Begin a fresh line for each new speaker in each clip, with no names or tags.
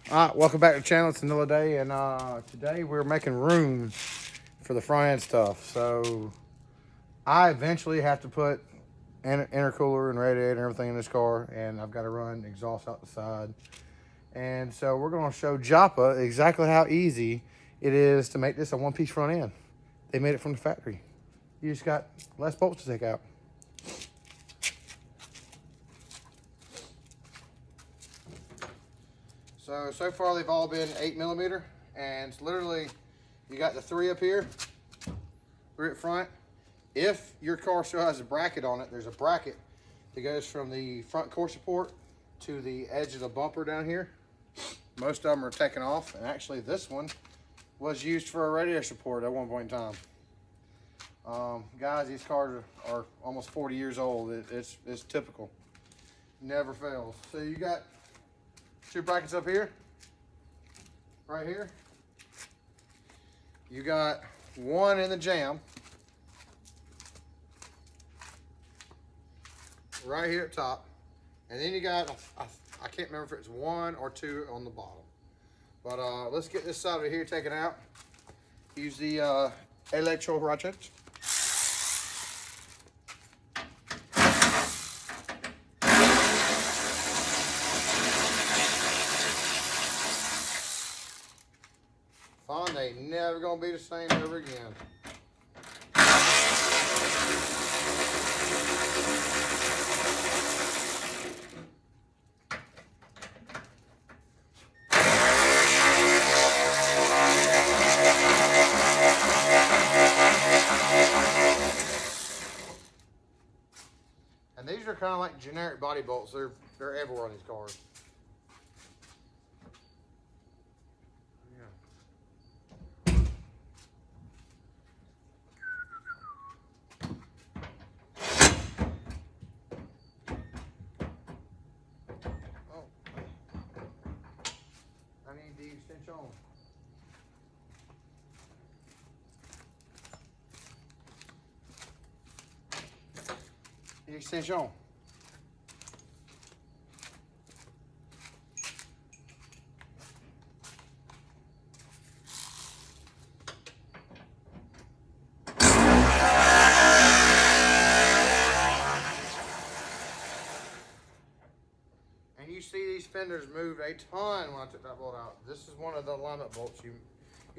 Alright, welcome back to the channel. It's another day, and today we're making room for the front end stuff. So I eventually have to put intercooler and radiator and everything in this car, and I've got to run exhaust out the side. And so we're going to show Joppa exactly how easy it is to make this a one-piece front end. They made it from the factory. You just got less bolts to take out. So far they've all been 8mm, and it's literally, you got the three up here, three up front. If your car still has a bracket on it, there's a bracket that goes from the front core support to the edge of the bumper down here. Most of them are taken off, and actually this one was used for a radiator support at one point in time. Guys, these cars are almost 40 years old. It's typical. Never fails. So you got two brackets up here, right here. You got one in the jam, right here at top. And then you got, I can't remember if it's one or two on the bottom. But let's get this side of here taken out. Use the electro ratchet. Fun, they never gonna be the same ever again. And these are kind of like generic body bolts. They're everywhere on these cars. The extension. The extension. And you see these fenders move a ton when I took that bolt out. This is one of the alignment bolts you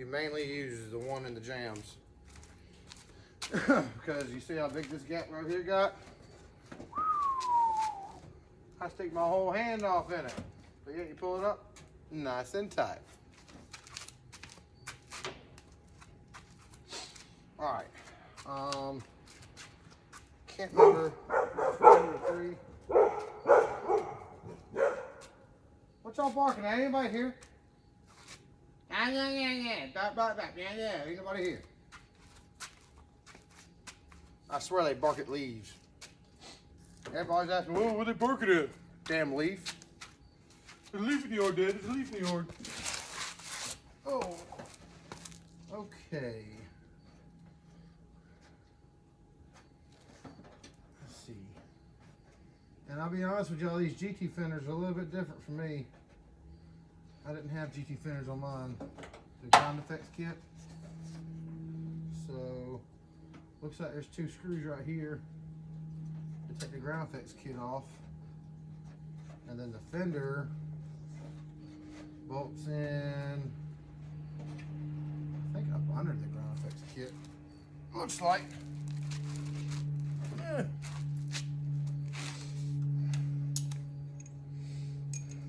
mainly use, the one in the jams. Because you see how big this gap right here got? I stick my whole hand off in it. But yet you pull it up, nice and tight. All right. Can't remember. 3. What y'all barking at? Anybody here? Yeah. Ain't nobody here. I swear they bark at leaves. Everybody's asking, well, what are they barking at? Damn leaf. There's a leaf in the yard, Dad. There's a leaf in the yard. Oh. Okay. Let's see. And I'll be honest with y'all, these GT fenders are a little bit different from me. I didn't have GT fenders on mine. The ground effects kit. So, looks like there's 2 screws right here to take the ground effects kit off. And then the fender bolts in, I think up under the ground effects kit. Looks like.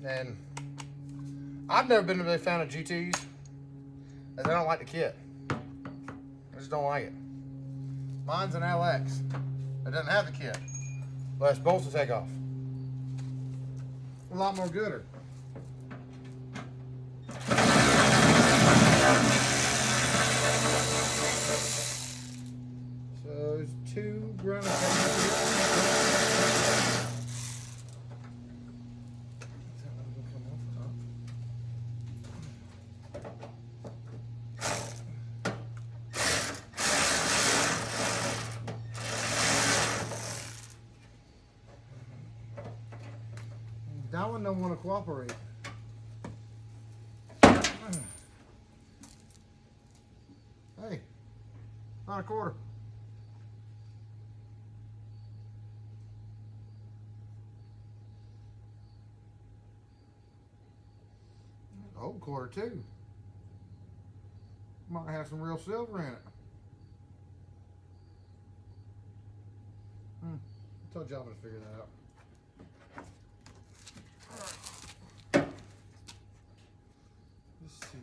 And I've never been a big fan of GTs, as I don't like the kit. I just don't like it. Mine's an LX. It doesn't have the kit. Less bolts to take off. A lot more gooder. So there's 2 ground effects. That one don't want to cooperate. 1.25. Whole quarter too. Might have some real silver in it. I told y'all to figure that out. Alright. Let's see.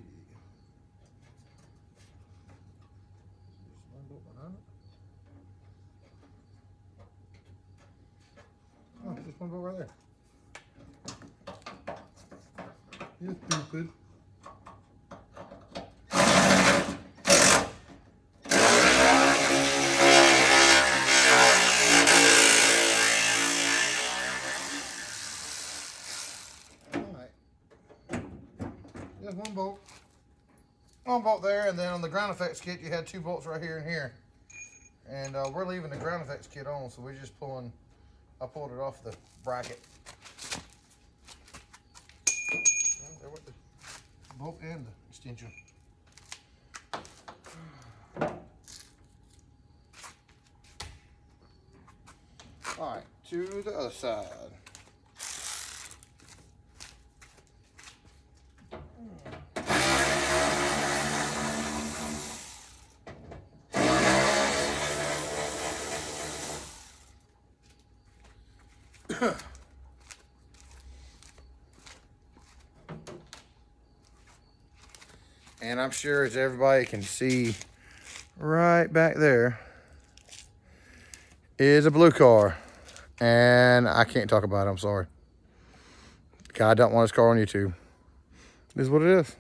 Just one bolt behind it. Oh, just one bolt right there. You're stupid. One bolt there, and then on the ground effects kit you had 2 bolts right here and here, and we're leaving the ground effects kit on, so we're just pulling. I pulled it off the bracket. Well, there went the bolt and the extension. All right, to the other side. And I'm sure as everybody can see right back there is a blue car. And I can't talk about it, I'm sorry. God don't want his car on YouTube. It is what it is.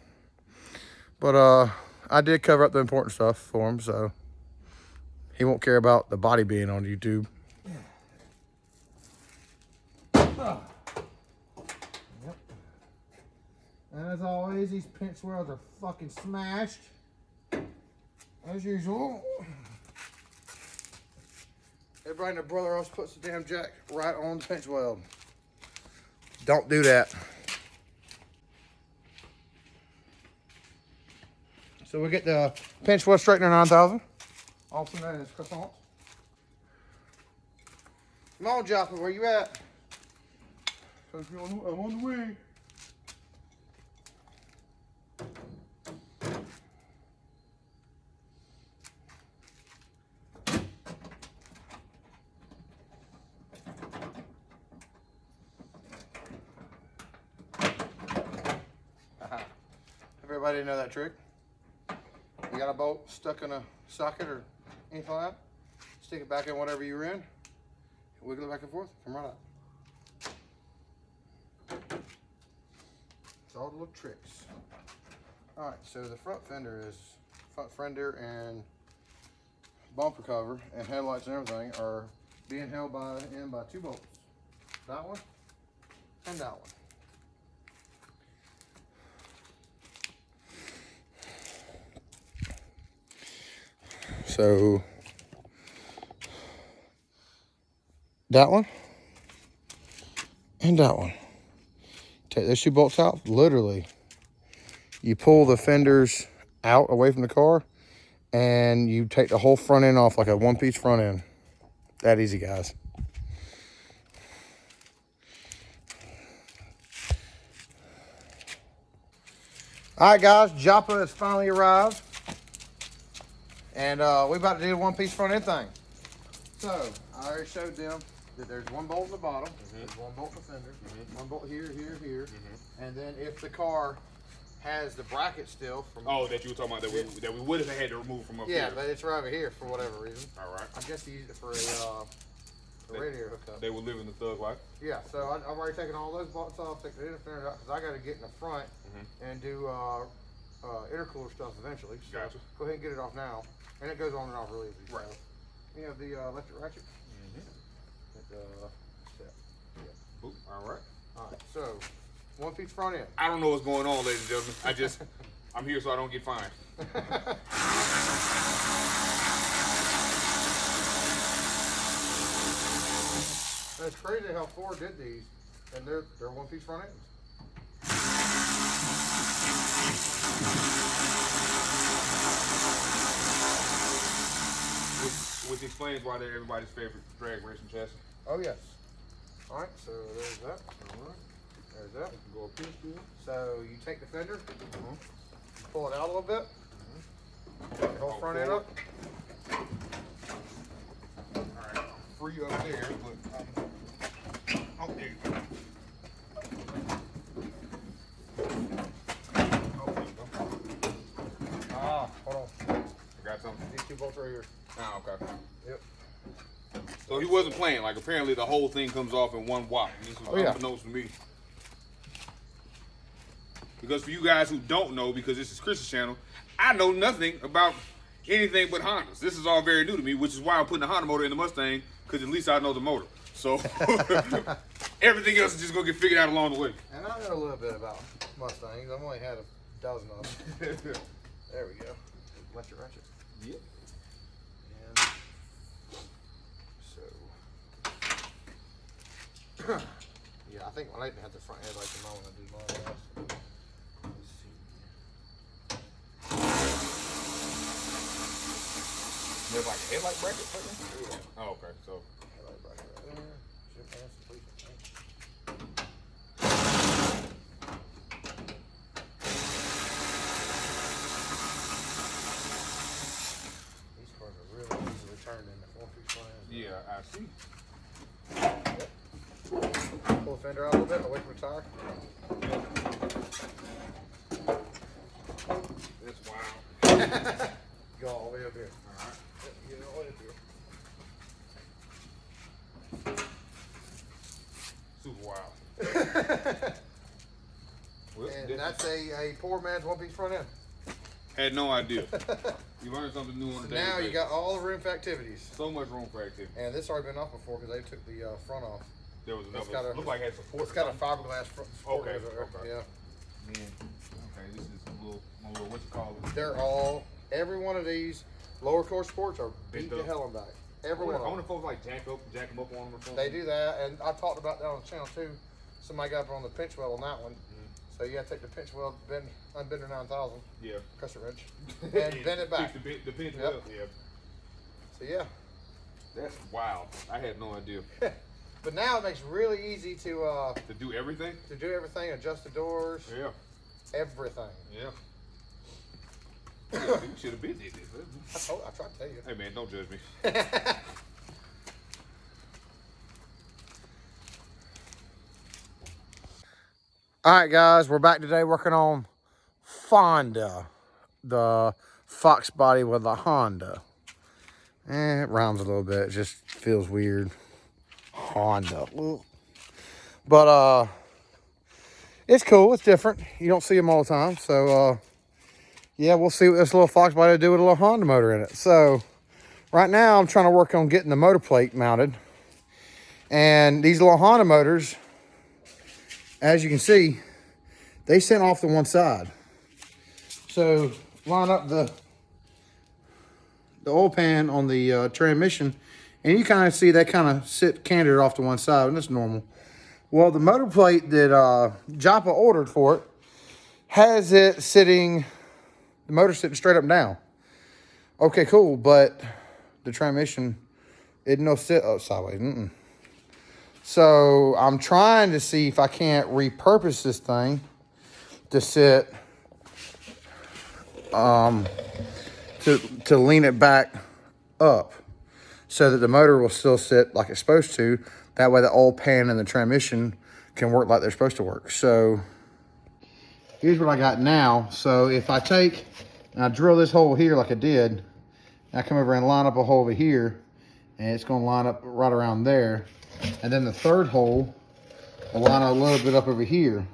But I did cover up the important stuff for him, so he won't care about the body being on YouTube. Yep. And as always, these pinch welds are fucking smashed. As usual. Everybody and their brother always puts the damn jack right on the pinch weld. Don't do that. So we get the pinch weld straightener 9000. Also known as croissant. Come on, Joppa, where you at? I'm on the way. Everybody know that trick. You got a bolt stuck in a socket or anything like that, stick it back in whatever you're in, wiggle it back and forth, come right out. It's all the little tricks. All right, so the front fender and bumper cover and headlights and everything are being held by 2 bolts. That one and that one. So that one and that one. Take those 2 bolts out. Literally, you pull the fenders out away from the car and you take the whole front end off like a 1-piece front end. That easy, guys. All right, guys, Joppa has finally arrived. And we about to do a 1-piece front end thing. So I already showed them that there's 1 bolt in the bottom, there's 1 bolt in the fender, 1 bolt here, here, and then if the car has the bracket still from
that you were talking about that we would have had to remove from up here.
Yeah, but it's right over here for whatever reason.
All right.
I guess he used it for a radiator hookup.
They were living the thug life.
Yeah, so I've already taken all those bolts off, take the interference out because I got to get in the front and do intercooler stuff eventually. So
gotcha.
Go ahead and get it off now. And it goes on and off really easy. Right. So, you have the electric ratchet.
Boop. All right.
All right. So, 1-piece front end.
I don't know what's going on, ladies and gentlemen. I'm here so I don't get fined.
It's crazy how Ford did these, and they're 1-piece front ends.
explains why they're everybody's favorite drag racing chassis.
Oh yes. All right, so there's that.
All right.
There's that.
Go up here, too.
So you take the fender, pull it out a little bit, take the whole front end up.
All right, I'm free up there, but oh, there you go. Oh, there you go.
Ah, hold on.
I got something.
These 2 bolts right here.
Oh, okay.
Yep.
So he wasn't playing. Like, apparently the whole thing comes off in one whop. This was unbeknownst to me. Because for you guys who don't know, because this is Chris's channel, I know nothing about anything but Hondas. This is all very new to me, which is why I'm putting the Honda motor in the Mustang, because at least I know the motor. So everything else is just going to get figured out along the way.
And I know a little bit about Mustangs. I've only had a dozen of them. There we go. Left it, ratchet.
Yep.
And so, yeah, I think I like to have the front headlights in mind when I do mine last. Let's see.
There's like a headlight bracket for them?
Yeah.
Oh, okay. So
Headlight bracket right there. Should pass the police, I think. These cars are really easily turned into 4-piece plans.
yeah, I see.
Pull the fender out a little bit, away from the tire.
That's wild.
Go all the way up here.
All right.
Yep, get it all the way up here.
Super wild. Well,
And that's a poor man's 1-piece front end.
had no idea. You learn something new on the
So
day.
now you got all the room for activities.
so much room for activity.
And this already been off before because they took the front off.
There was
It's
another.
got a-
Looked like it had support.
It's got a fiberglass front support
Okay,
over there.
okay.
Yeah.
Man, okay, this is a little, what you call it?
They're all, every one of these lower core sports are beat
Bent
to
up.
hell and back. Every
I
one of
wonder
them.
if folks like jack them up on them or something.
They do that, and I talked about that on the channel too. Somebody got up on the pinch weld on that one. So you gotta take the pinch weld, unbender 9000,
Yeah.
crescent wrench, and bend it back.
Fix the pinch
Yep.
weld. Yeah.
So yeah.
That's wild. I had no idea.
But now it makes it really easy to
To do everything?
do everything, adjust the doors,
Yeah.
everything.
Yeah. You should have been did this.
I tried to tell you.
Hey man, don't judge me.
All right, guys, we're back today working on Fonda, the FOXBODY with a Honda. It rhymes a little bit. It just feels weird. Honda. But it's cool. It's different. You don't see them all the time. So yeah, we'll see what this little FOXBODY will do with a little Honda motor in it. So right now I'm trying to work on getting the motor plate mounted. And these little Honda motors, as you can see, they sent off to one side. So line up the oil pan on the transmission, and you kind of see they kind of sit canted off to one side, and that's normal. Well, the motor plate that Joppa ordered for it has it sitting, the motor sitting straight up and down. Okay, cool, but the transmission, it no sit up sideways. So I'm trying to see if I can't repurpose this thing to sit, to lean it back up so that the motor will still sit like it's supposed to. That way the oil pan and the transmission can work like they're supposed to work. So here's what I got now. So if I take and I drill this hole here like I did, and I come over and line up a hole over here, and it's gonna line up right around there. And then the third hole will line up a little bit up over here.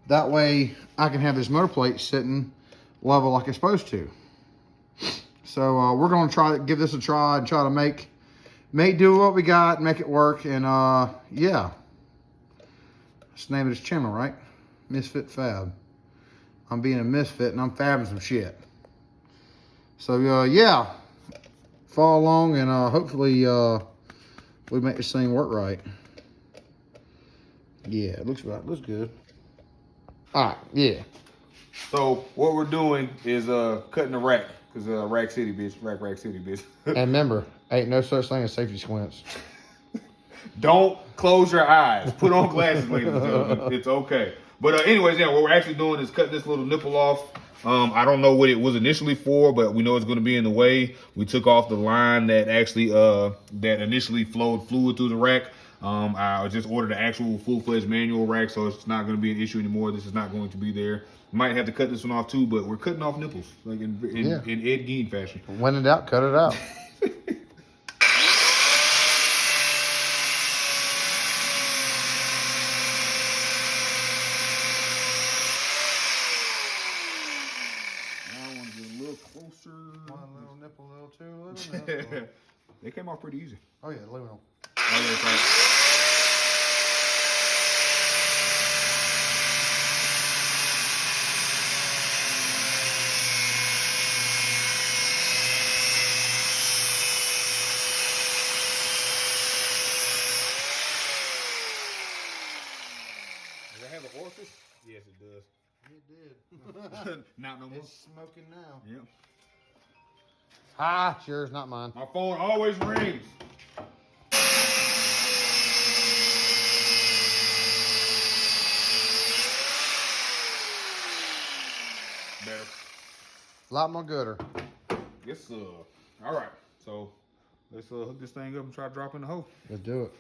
That way I can have this motor plate sitting level like it's supposed to. So we're gonna try to give this a try and try to make do what we got, make it work, and yeah. That's the name of this channel, right? Misfitfab. I'm being a misfit and I'm fabbing some shit. So yeah, follow along and hopefully we make this thing work right. Yeah, it looks good. All right, yeah.
So what we're doing is cutting the rack. Cause Rack City, bitch. Rack City, bitch.
And remember, ain't no such thing as safety squints.
Don't close your eyes. Put on glasses, ladies and gentlemen. It's okay. But anyways, yeah, what we're actually doing is cut this little nipple off. I don't know what it was initially for, but we know it's going to be in the way. We took off the line that actually that initially flowed fluid through the rack. I just ordered an actual full-fledged manual rack, so it's not going to be an issue anymore. This is not going to be there. Might have to cut this one off too, but we're cutting off nipples, like in Ed Gein fashion.
When in doubt, cut it out.
Closer.
One little nipple, little two, little nipple.
They came off pretty easy.
Oh yeah, look at them.
Oh, yeah, it's like, does it have an orifice? Yes, it does.
It did.
Not no more.
It's smoking now.
Yep.
Ah, sure, it's not mine.
My phone always rings. Better.
A lot more gooder.
Yes, all right. So let's hook this thing up and try to drop in the hole.
Let's do it.